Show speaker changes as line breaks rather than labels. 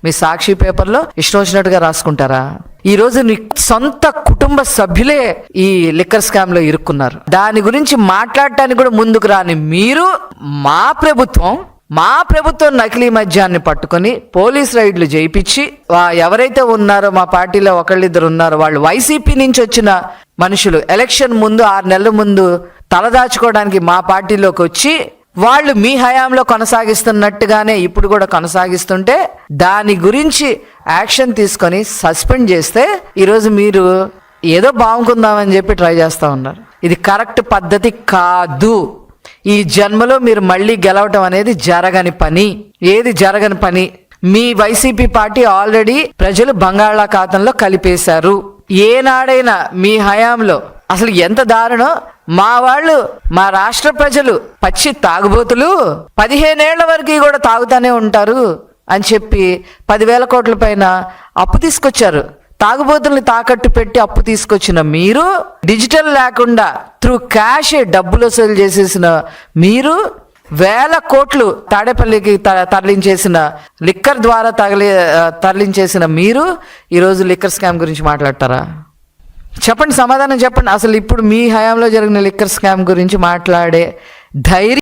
మీ సాక్షి పేపర్లో ఇష్టం వచ్చినట్టుగా రాసుకుంటారా? ఈ రోజు నీ సొంత కుటుంబ సభ్యులే ఈ లిక్కర్ స్కామ్ లో ఇరుక్కున్నారు. దాని గురించి మాట్లాడటానికి కూడా ముందుకు రాని మీరు మా ప్రభుత్వం నకిలీ మద్యాన్ని పట్టుకొని పోలీస్ రైడ్లు చేయించి ఎవరైతే ఉన్నారో మా పార్టీలో ఒకళ్ళిద్దరు ఉన్నారో వాళ్ళు వైసీపీ నుంచి వచ్చిన మనుషులు ఎలక్షన్ ముందు 6 నెలల ముందు తలదాచుకోవడానికి మా పార్టీలోకి వచ్చి వాళ్ళు మీ హయాంలో కొనసాగిస్తున్నట్టుగానే ఇప్పుడు కూడా కొనసాగిస్తుంటే దాని గురించి యాక్షన్ తీసుకొని సస్పెండ్ చేస్తే ఈరోజు మీరు ఏదో బాగుంకుందామని చెప్పి ట్రై చేస్తూ ఉన్నారు. ఇది కరెక్ట్ పద్ధతి కాదు. ఈ జన్మలో మీరు మళ్ళీ గెలవటం అనేది జరగని పని. మీ వైసీపీ పార్టీ ఆల్రెడీ ప్రజలు బంగాళాఖాతంలో కలిపేశారు. ఏనాడైనా మీ హయాంలో అసలు ఎంత దారుణం, మా రాష్ట్ర ప్రజలు పచ్చి తాగుబోతులు 15 ఏళ్ల వరకు కూడా తాగుతానే ఉంటారు అని చెప్పి 10,000 కోట్ల పైన అప్పు తీసుకొచ్చారు. తాగుబోతుల్ని తాకట్టు పెట్టి అప్పు తీసుకొచ్చిన మీరు, డిజిటల్ లేకుండా త్రూ క్యాష్ డబ్బులు వసూలు చేసేసిన మీరు, 1,000 కోట్లు తాడేపల్లికి తరలించేసిన లిక్కర్ ద్వారా తరలించేసిన మీరు ఈరోజు లిక్కర్ స్కామ్ గురించి మాట్లాడతారా? చెప్పండి, సమాధానం చెప్పండి. అసలు ఇప్పుడు మీ హయాంలో జరిగిన లిక్కర్ స్కామ్ గురించి మాట్లాడే ధైర్యం